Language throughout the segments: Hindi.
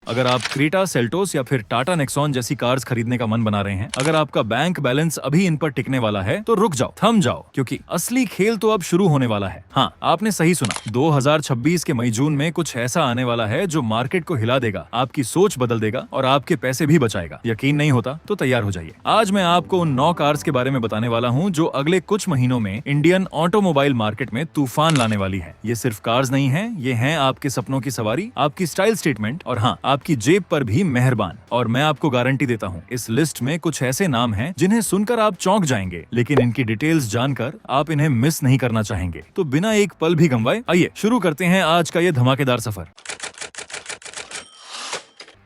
अगर आप क्रेटा, सेल्टोस या फिर टाटा नेक्सॉन जैसी कार्स खरीदने का मन बना रहे हैं, अगर आपका बैंक बैलेंस अभी इन पर टिकने वाला है तो रुक जाओ, थम जाओ, क्योंकि असली खेल तो अब शुरू होने वाला है। हाँ, आपने सही सुना, 2026 के मई जून में कुछ ऐसा आने वाला है जो मार्केट को हिला देगा, आपकी सोच बदल देगा और आपके पैसे भी बचाएगा। यकीन नहीं होता तो तैयार हो जाइए। आज मैं आपको उन 9 कार्स के बारे में बताने वाला हूँ जो अगले कुछ महीनों में इंडियन ऑटोमोबाइल मार्केट में तूफान लाने वाली है। ये सिर्फ कार्स नहीं है, ये हैं आपके सपनों की सवारी, आपकी स्टाइल स्टेटमेंट और हाँ, आपकी जेब पर भी मेहरबान। और मैं आपको गारंटी देता हूँ, इस लिस्ट में कुछ ऐसे नाम हैं जिन्हें सुनकर आप चौंक जाएंगे, लेकिन इनकी डिटेल्स जानकर आप इन्हें मिस नहीं करना चाहेंगे। तो बिना एक पल भी गंवाए आइए शुरू करते हैं आज का ये धमाकेदार सफर।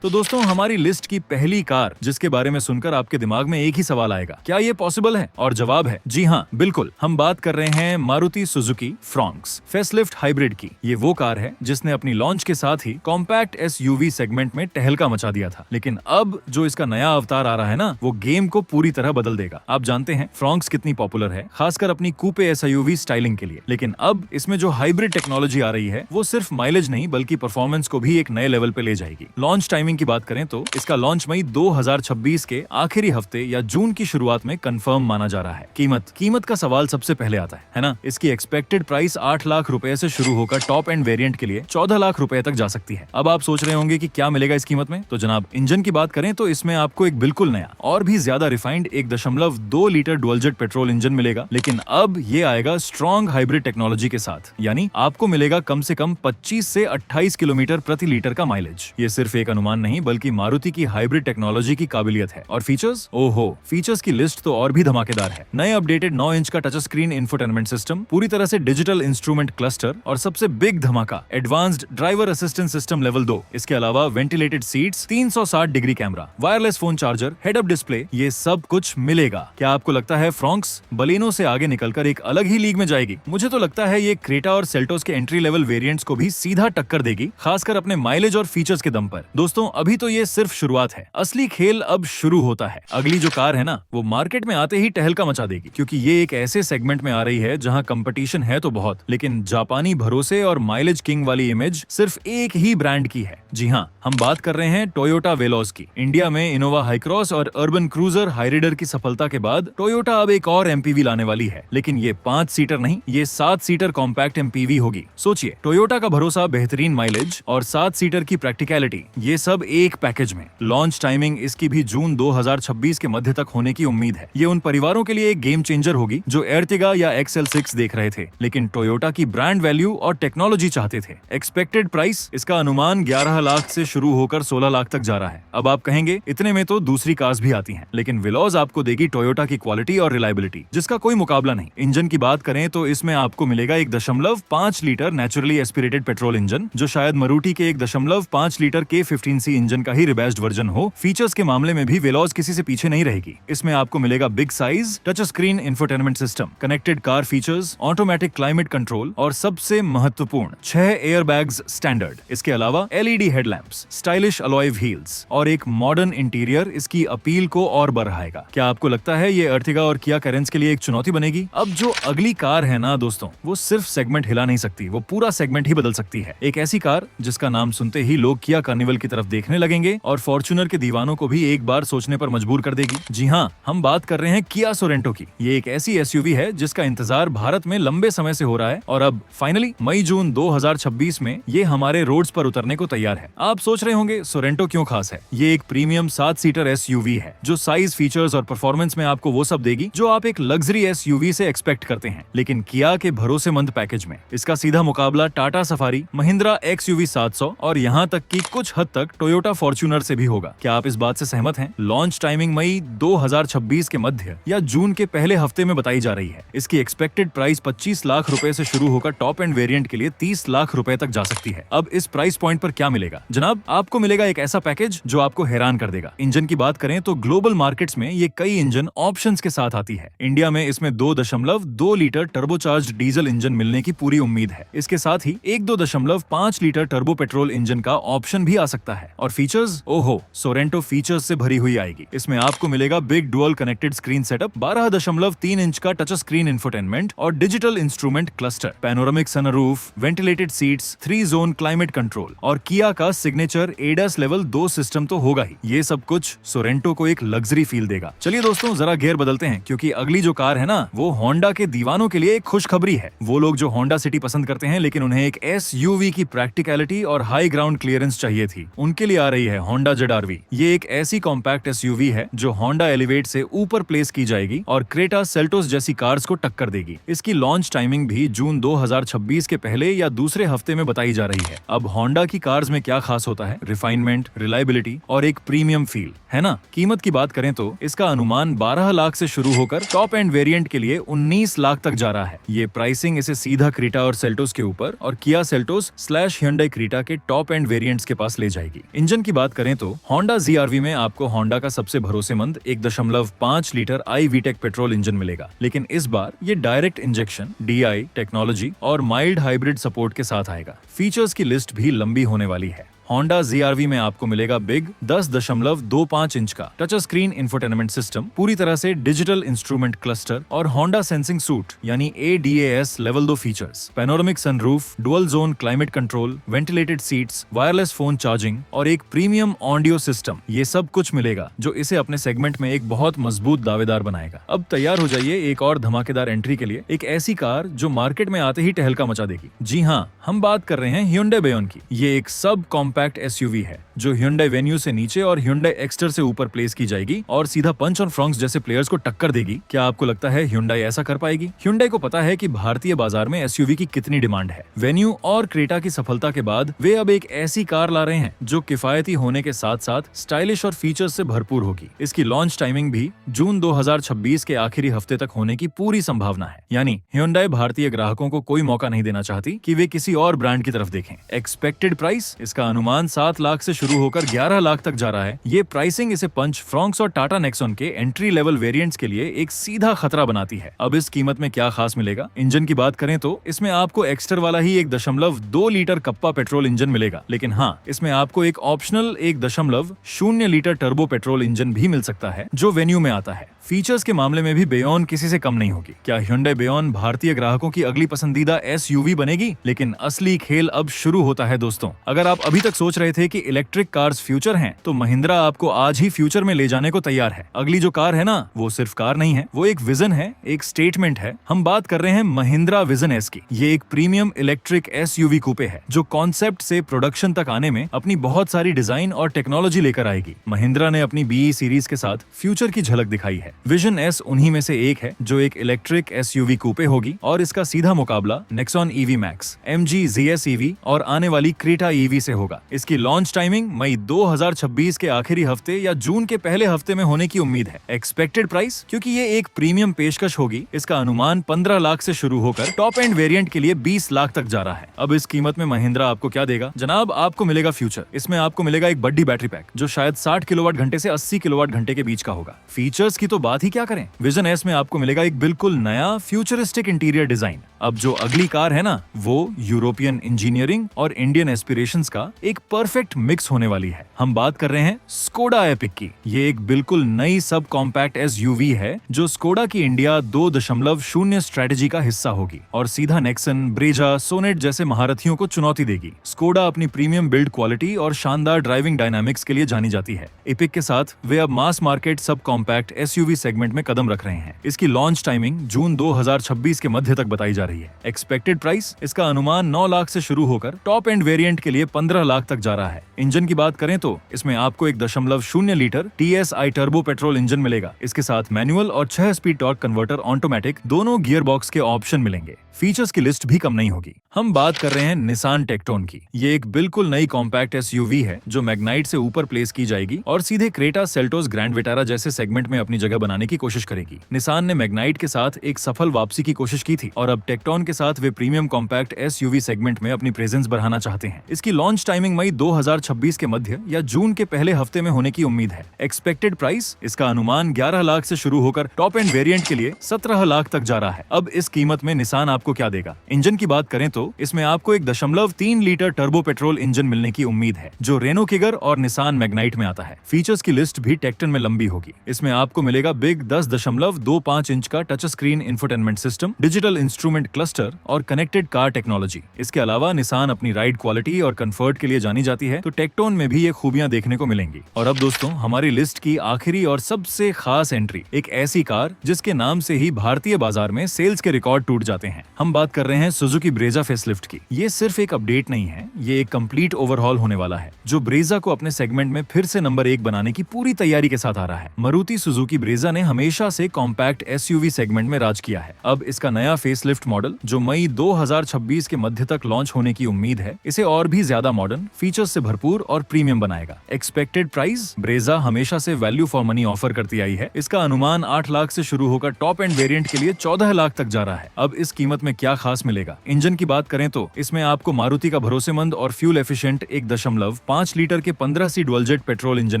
तो दोस्तों, हमारी लिस्ट की पहली कार जिसके बारे में सुनकर आपके दिमाग में एक ही सवाल आएगा, क्या ये पॉसिबल है? और जवाब है जी हाँ, बिल्कुल। हम बात कर रहे हैं Maruti Suzuki Fronx facelift hybrid की। ये वो कार है जिसने अपनी लॉन्च के साथ ही कॉम्पैक्ट एसयूवी सेगमेंट में टहलका मचा दिया था, लेकिन अब जो इसका नया अवतार आ रहा है ना, वो गेम को पूरी तरह बदल देगा। आप जानते हैं फ्रॉन्क्स कितनी पॉपुलर है, खासकर अपनी कूपे एसयूवी स्टाइलिंग के लिए, लेकिन अब इसमें जो हाइब्रिड टेक्नोलॉजी आ रही है वो सिर्फ माइलेज नहीं बल्कि परफॉर्मेंस को भी एक नए लेवल पे ले जाएगी। लॉन्च टाइमिंग की बात करें तो इसका लॉन्च मई 2026 के आखिरी हफ्ते या जून की शुरुआत में कंफर्म माना जा रहा है। कीमत का सवाल सबसे पहले आता है ना? इसकी एक्सपेक्टेड प्राइस 8 लाख रुपए से शुरू होकर टॉप एंड वेरिएंट के लिए 14 लाख रुपए तक जा सकती है। अब आप सोच रहे होंगे कि क्या मिलेगा इस कीमत में? तो जनाब, इंजन की बात करें तो इसमें आपको एक बिल्कुल नया और भी ज्यादा refined 1.2 litre dual jet petrol engine मिलेगा, लेकिन अब ये आएगा स्ट्रॉन्ग हाइब्रिड टेक्नोलॉजी के साथ, यानी आपको मिलेगा कम से कम 25 से 28 किलोमीटर प्रति लीटर का माइलेज। ये सिर्फ एक अनुमान नहीं बल्कि मारुति की हाइब्रिड टेक्नोलॉजी की काबिलियत है। और फीचर्स, ओहो, फीचर्स की लिस्ट तो और भी धमाकेदार है। नए अपडेटेड 9 इंच का टच स्क्रीन इंफोटेनमेंट सिस्टम, पूरी तरह से डिजिटल इंस्ट्रूमेंट क्लस्टर और सबसे बिग धमाका, advanced driver assistance system level 2। इसके अलावा ventilated seats, 360 degree camera, wireless phone charger, head up display, ये सब कुछ मिलेगा। क्या आपको लगता है फ्रॉन्क्स बलेनो से आगे निकलकर एक अलग ही लीग में जाएगी? मुझे तो लगता है ये क्रेटा और सेल्टोस के एंट्री लेवल वेरिएंट्स को भी सीधा टक्कर देगी, खासकर अपने माइलेज और फीचर्स के दम पर। दोस्तों, अभी तो ये सिर्फ शुरुआत है, असली खेल अब शुरू होता है। अगली जो कार है ना, वो मार्केट में आते ही टहलका मचा देगी, क्योंकि ये एक ऐसे सेगमेंट में आ रही है जहां कंपटीशन है तो बहुत, लेकिन जापानी भरोसे और माइलेज किंग वाली इमेज सिर्फ एक ही ब्रांड की है। जी हाँ, हम बात कर रहे हैं टोयोटा वेलोस की। इंडिया में इनोवा हाईक्रॉस और अर्बन क्रूजर हाईराइडर की सफलता के बाद टोयोटा अब एक और एमपीवी लाने वाली है, लेकिन ये 5 सीटर नहीं, ये 7 सीटर कॉम्पैक्ट एमपीवी होगी। सोचिए, टोयोटा का भरोसा, बेहतरीन माइलेज और 7 सीटर की प्रैक्टिकलिटी, ये सब एक पैकेज में। लॉन्च टाइमिंग इसकी भी जून 2026 के मध्य तक होने की उम्मीद है। ये उन परिवारों के लिए एक गेम चेंजर होगी जो एर्टिगा या XL6 देख रहे थे, लेकिन टोयोटा की ब्रांड वैल्यू और टेक्नोलॉजी चाहते थे। एक्सपेक्टेड प्राइस इसका अनुमान 11 लाख से शुरू होकर 16 लाख तक जा रहा है। अब आप कहेंगे इतने में तो दूसरी कार्स भी आती हैं, लेकिन वेलोस आपको देगी टोयोटा की क्वालिटी और रिलायबिलिटी जिसका कोई मुकाबला नहीं। इंजन की बात करें तो इसमें आपको मिलेगा 1.5 litre naturally aspirated petrol engine, जो शायद मारुति के 1.5 लीटर K15C इंजन का ही रिबैस्ड वर्जन हो। फीचर्स के मामले में भी वेलोस किसी से पीछे नहीं रहेगी। इसमें आपको मिलेगा big size touch screen infotainment system, connected car features, automatic climate control और सबसे महत्वपूर्ण 6 एयरबैग्स स्टैंडर्ड। इसके अलावा LED headlamps, stylish alloy wheels और एक मॉडर्न इंटीरियर इसकी अपील को और बढ़ाएगा। क्या आपको लगता है ये अर्टिगा और किया कैरेंस के लिए एक चुनौती बनेगी? अब जो अगली कार है ना दोस्तों, वो सिर्फ सेगमेंट हिला नहीं सकती, वो पूरा सेगमेंट ही बदल सकती है। एक ऐसी कार जिसका नाम सुनते ही लोग किया कार्निवल की तरफ देखने लगेंगे और फॉर्च्यूनर के दीवानों को भी एक बार सोचने पर मजबूर कर देगी। जी हाँ, हम बात कर रहे हैं किया सोरेंटो की। ये एक ऐसी एसयूवी है जिसका इंतजार भारत में लंबे समय से हो रहा है और अब फाइनली मई जून 2026 में ये हमारे रोड्स पर उतरने को तैयार है। आप सोच रहे होंगे सोरेंटो क्यों खास है? ये एक प्रीमियम 7 सीटर एसयूवी है जो साइज, फीचर्स और परफॉर्मेंस में आपको वो सब देगी जो आप एक लग्जरी एसयूवी से एक्सपेक्ट करते हैं, लेकिन किया के भरोसेमंद पैकेज में। इसका सीधा मुकाबला टाटा सफारी, महिंद्रा XUV 700 और यहाँ तक कि कुछ हद तक टोयोटा फॉर्च्यूनर से भी होगा। क्या आप इस बात से सहमत हैं? लॉन्च टाइमिंग मई 2026 के मध्य या जून के पहले हफ्ते में बताई जा रही है। इसकी एक्सपेक्टेड प्राइस 25 लाख रुपए से शुरू होकर टॉप एंड वेरिएंट के लिए 30 लाख रुपए तक जा सकती है। अब इस प्राइस पॉइंट पर क्या मिलेगा? जनाब, आपको मिलेगा एक ऐसा पैकेज जो आपको हैरान कर देगा। इंजन की बात करें तो ग्लोबल मार्केट्स में ये कई इंजन ऑप्शंस के साथ आती है। इंडिया में इसमें 2.2 लीटर टर्बोचार्ज्ड डीजल इंजन मिलने की पूरी उम्मीद है। इसके साथ ही एक 2.5 लीटर टर्बो पेट्रोल इंजन का ऑप्शन भी आ सकता है। है। और फीचर्स, ओहो, सोरेंटो फीचर्स से भरी हुई आएगी। इसमें आपको मिलेगा big dual connected screen setup, 12.3 inch का टच स्क्रीन इंफोटेनमेंट और digital instrument cluster, panoramic sunroof, ventilated seats, 3 zone climate control और किया का सिग्नेचर एडास लेवल 2 सिस्टम तो होगा ही। ये सब कुछ सोरेंटो को एक लग्जरी फील देगा। चलिए दोस्तों, जरा गियर बदलते हैं, क्योंकि अगली जो कार है ना, वो होंडा के दीवानों के लिए एक खुशखबरी है। वो लोग जो होंडा सिटी पसंद करते हैं लेकिन उन्हें एक एसयूवी की प्रैक्टिकलिटी और हाई ग्राउंड क्लियरेंस चाहिए थी, उनके लिए आ रही है होंडा ZR-V। ये एक ऐसी कॉम्पैक्ट एसयूवी है जो होंडा एलिवेट से ऊपर प्लेस की जाएगी और क्रेटा सेल्टोस जैसी कार्स को टक्कर देगी। इसकी लॉन्च टाइमिंग भी जून 2026 के पहले या दूसरे हफ्ते में बताई जा रही है। अब होंडा की कार्स में क्या खास होता है? रिफाइनमेंट, रिलायबिलिटी और एक प्रीमियम फील, है ना? कीमत की बात करें तो इसका अनुमान 12 लाख से शुरू होकर टॉप एंड वेरिएंट के लिए 19 लाख तक जा रहा है। ये प्राइसिंग इसे सीधा क्रेटा और सेल्टोस के ऊपर और किया सेल्टोस / Hyundai क्रेटा के टॉप एंड वेरिएंट्स के पास ले जाएगी। इंजन की बात करें तो होंडा ZR-V में आपको होंडा का सबसे भरोसेमंद 1.5 लीटर iVTEC पेट्रोल इंजन मिलेगा, लेकिन इस बार ये डायरेक्ट इंजेक्शन, DI टेक्नोलॉजी और माइल्ड हाइब्रिड सपोर्ट के साथ आएगा। फीचर्स की लिस्ट भी लंबी होने वाली है। होंडा ZR-V में आपको मिलेगा बिग 10.25 इंच का टच स्क्रीन इंफोटेनमेंट सिस्टम, पूरी तरह से डिजिटल इंस्ट्रूमेंट क्लस्टर और होंडा सेंसिंग सूट यानी ADAS level 2 features, panoramic sunroof, dual zone climate control, ventilated seats, wireless phone charging और एक प्रीमियम ऑडियो सिस्टम। ये सब कुछ मिलेगा जो इसे अपने सेगमेंट में एक बहुत मजबूत दावेदार बनाएगा। अब तैयार हो जाइए एक और धमाकेदार एंट्री के लिए, एक ऐसी कार जो मार्केट में आते ही टहलका मचा देगी। जी हाँ, हम बात कर रहे हैं Hyundai Bayon की। ये एक सब कॉम्पैक्ट एसयूवी है जो Hyundai Venue से नीचे और Hyundai Exter से ऊपर प्लेस की जाएगी और सीधा पंच और फ्रॉन्क्स जैसे प्लेयर्स को टक्कर देगी। क्या आपको लगता है Hyundai ऐसा कर पाएगी? Hyundai को पता है कि भारतीय बाजार में एसयूवी की कितनी डिमांड है। Venue और क्रेटा की सफलता के बाद वे अब एक ऐसी कार ला रहे हैं जो किफायती होने के साथ साथ स्टाइलिश और फीचर्स से भरपूर होगी। इसकी लॉन्च टाइमिंग भी जून 2026 के आखिरी हफ्ते तक होने की पूरी संभावना है। यानी Hyundai भारतीय ग्राहकों को कोई मौका नहीं देना चाहती कि वे किसी और ब्रांड की तरफ देखें। एक्सपेक्टेड प्राइस, इसका अनुमान 7 लाख से शुरू होकर 11 लाख तक जा रहा है। ये प्राइसिंग इसे पंच, फ्रॉन्क्स और टाटा नेक्सॉन के एंट्री लेवल वेरिएंट्स के लिए एक सीधा खतरा बनाती है। अब इस कीमत में क्या खास मिलेगा? इंजन की बात करें तो इसमें आपको एक्स्टर वाला ही 1.2 लीटर कप्पा पेट्रोल इंजन मिलेगा, लेकिन हाँ, इसमें आपको एक optional 1.0 litre turbo petrol engine भी मिल सकता है जो वेन्यू में आता है। फीचर्स के मामले में भी बेयोन किसी से कम नहीं होगी। क्या Hyundai Bayon भारतीय ग्राहकों की अगली पसंदीदा एसयूवी बनेगी? लेकिन असली खेल अब शुरू होता है दोस्तों। अगर आप अभी तक सोच रहे थे कि इलेक्ट्रिक कार्स फ्यूचर हैं, तो महिंद्रा आपको आज ही फ्यूचर में ले जाने को तैयार है। अगली जो कार है ना, वो सिर्फ कार नहीं है, वो एक विजन है, एक स्टेटमेंट है। हम बात कर रहे हैं महिंद्रा विजन S की। ये एक प्रीमियम इलेक्ट्रिक एसयूवी कूपे है जो कॉन्सेप्ट से प्रोडक्शन तक आने में अपनी बहुत सारी डिजाइन और टेक्नोलॉजी लेकर आएगी। महिंद्रा ने अपनी BE सीरीज के साथ फ्यूचर की झलक दिखाई है। विजन S उन्हीं में से एक है जो एक इलेक्ट्रिक एसयूवी कूपे होगी और इसका सीधा मुकाबला Nexon EV Max, MG ZS EV और आने वाली क्रेटा EV से होगा। इसकी लॉन्च टाइमिंग मई 2026 के आखिरी हफ्ते या जून के पहले हफ्ते में होने की उम्मीद है। एक्सपेक्टेड प्राइस, क्योंकि ये एक प्रीमियम पेशकश होगी, इसका अनुमान 15 लाख से शुरू होकर टॉप एंड वेरिएंट के लिए 20 लाख तक जा रहा है। अब इस कीमत में महिंद्रा आपको क्या देगा? जनाब, आपको मिलेगा फ्यूचर। इसमें आपको मिलेगा एक बड़ी बैटरी पैक जो शायद 60 किलोवाट घंटे से 80 किलोवाट घंटे के बीच का होगा। फीचर्स की तो बात ही क्या करें, विजन S में आपको मिलेगा एक बिल्कुल नया फ्यूचरिस्टिक इंटीरियर डिजाइन। अब जो अगली कार है ना, वो यूरोपियन इंजीनियरिंग और इंडियन एस्पिरेशंस का एक परफेक्ट मिक्स होने वाली है। हम बात कर रहे हैं स्कोडा एपिक की। ये एक बिल्कुल नई सब कॉम्पैक्ट एसयूवी है जो स्कोडा की इंडिया 2.0 स्ट्रेटेजी का हिस्सा होगी और सीधा नेक्सन, ब्रेजा, सोनेट जैसे महारथियों को चुनौती देगी। स्कोडा अपनी प्रीमियम बिल्ड क्वालिटी और शानदार ड्राइविंग डायनामिक्स के लिए जानी जाती है। एपिक के साथ वे अब mass market sub compact SUV segment में कदम रख रहे हैं। इसकी लॉन्च टाइमिंग जून 2026 के मध्य तक बताई जा रही है। एक्सपेक्टेड प्राइस, इसका अनुमान 9 लाख से शुरू होकर टॉप एंड वेरिएंट के लिए 15 लाख तक जा रहा है। इंजन की बात करें तो इसमें आपको 1.0 litre TSI turbo petrol engine मिलेगा। इसके साथ मैनुअल और 6 स्पीड टॉर्क कन्वर्टर ऑटोमेटिक दोनों गियर बॉक्स के ऑप्शन मिलेंगे। फीचर्स की लिस्ट भी कम नहीं होगी। हम बात कर रहे हैं निसान टेक्टोन की। ये एक बिल्कुल नई कॉम्पैक्ट एसयूवी है जो मैग्नाइट से ऊपर प्लेस की जाएगी और सीधे क्रेटा, सेल्टोस, ग्रैंड विटारा जैसे सेगमेंट में अपनी जगह बनाने की कोशिश करेगी। निसान ने मैग्नाइट के साथ एक सफल वापसी की कोशिश की थी और अब टेक्टोन के साथ वे प्रीमियम कॉम्पैक्ट एसयूवी सेगमेंट में अपनी प्रेजेंस बढ़ाना चाहते हैं। इसकी लॉन्च टाइमिंग मई 2026 के मध्य या जून के पहले हफ्ते में होने की उम्मीद है। एक्सपेक्टेड प्राइस, इसका अनुमान 11 लाख से शुरू होकर टॉप एंड वेरिएंट के लिए 17 लाख तक जा रहा है। अब इस कीमत में निसान आपको क्या देगा? इंजन की बात करें तो तो इसमें आपको 1.3 लीटर टर्बो पेट्रोल इंजन मिलने की उम्मीद है, जो रेनो किगर और निसान मैग्नाइट में आता है। फीचर्स की लिस्ट भी टेक्टन में लंबी होगी। इसमें आपको मिलेगा बिग 10.25 इंच का touch screen infotainment system, digital instrument cluster और कनेक्टेड कार टेक्नोलॉजी। इसके अलावा निसान अपनी राइड क्वालिटी और कंफर्ट के लिए जानी जाती है, तो टेक्टोन में भी ये खूबियां देखने को मिलेंगी। और अब दोस्तों, हमारी लिस्ट की आखिरी और सबसे खास एंट्री, एक ऐसी कार जिसके नाम से ही भारतीय बाजार में सेल्स के रिकॉर्ड टूट जाते हैं। हम बात कर रहे हैं सुजुकी ब्रेजा फेसलिफ्ट की। ये सिर्फ एक अपडेट नहीं है, ये एक कंप्लीट ओवरहॉल होने वाला है, जो ब्रेजा को अपने सेगमेंट में फिर से नंबर 1 बनाने की पूरी तैयारी के साथ आ रहा है। मारुति सुजुकी ब्रेजा ने हमेशा से कॉम्पैक्ट एसयूवी सेगमेंट में राज किया है। अब इसका नया फेसलिफ्ट मॉडल, जो मई 2026 के मध्य तक लॉन्च होने की उम्मीद है, इसे और भी ज्यादा मॉडर्न, फीचर्स से भरपूर और प्रीमियम बनाएगा। एक्सपेक्टेड प्राइस, ब्रेजा हमेशा से वैल्यू फॉर मनी ऑफर करती आई है। इसका अनुमान 8 लाख से शुरू होकर टॉप एंड वेरिएंट के लिए 14 लाख तक जा रहा है। अब इस कीमत में क्या खास मिलेगा? इंजन की बात करें तो इसमें आपको मारुति का भरोसेमंद और फ्यूल एफिशिएंट 1.5 लीटर के 15 सी डुअल जेट पेट्रोल इंजन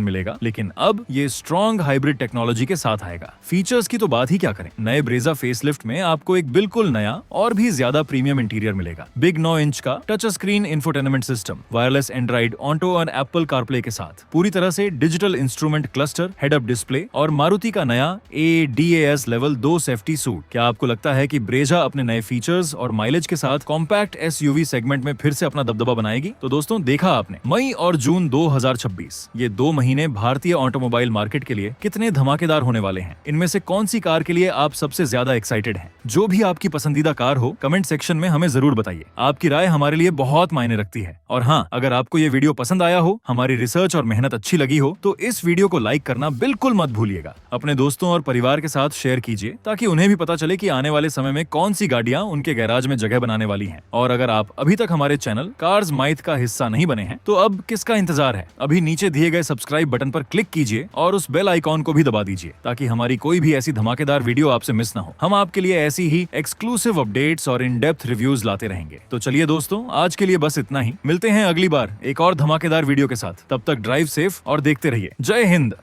मिलेगा, लेकिन अब ये स्ट्रॉन्ग हाइब्रिड टेक्नोलॉजी के साथ आएगा। फीचर्स की तो बात ही क्या करें, नए ब्रेजा फेसलिफ्ट में आपको एक बिल्कुल नया और भी ज्यादा प्रीमियम इंटीरियर मिलेगा। बिग 9 इंच का touch screen infotainment system, wireless Android auto और एप्पल कारप्ले के साथ, पूरी तरह से digital instrument cluster, head up display और मारुति का नया ADAS लेवल 2 सेफ्टी सूट। क्या आपको लगता है कि ब्रेजा अपने नए फीचर्स और माइलेज के साथ कॉम्पैक्ट SUV सेगमेंट में फिर से अपना दबदबा बनाएगी? तो दोस्तों, देखा आपने, मई और जून 2026 ये 2 महीने भारतीय ऑटोमोबाइल मार्केट के लिए कितने धमाकेदार होने वाले हैं। इनमें से कौन सी कार के लिए आप सबसे ज्यादा एक्साइटेड हैं? जो भी आपकी पसंदीदा कार हो, कमेंट सेक्शन में हमें जरूर बताइए। आपकी राय हमारे लिए बहुत मायने रखती है। और हाँ, अगर आपको ये वीडियो पसंद आया हो, हमारी रिसर्च और मेहनत अच्छी लगी हो, तो इस वीडियो को लाइक करना बिल्कुल मत भूलिएगा। अपने दोस्तों और परिवार के साथ शेयर कीजिए, ताकि उन्हें भी पता चले कि आने वाले समय में कौन सी गाड़ियां उनके गैराज में जगह बनाने वाली हैं। और अगर आप अभी तक हमारे चैनल कार्स माइथ का हिस्सा नहीं बने हैं, तो अब किसका इंतजार है? अभी नीचे दिए गए सब्सक्राइब बटन पर क्लिक कीजिए और उस बेल आइकॉन को भी दबा दीजिए, ताकि हमारी कोई भी ऐसी धमाकेदार वीडियो आपसे मिस ना हो। हम आपके लिए ऐसी ही एक्सक्लूसिव अपडेट्स और इन डेप्थ रिव्यूज लाते रहेंगे। तो चलिए दोस्तों, आज के लिए बस इतना ही। मिलते हैं अगली बार एक और धमाकेदार वीडियो के साथ। तब तक ड्राइव सेफ और देखते रहिए। जय हिंद।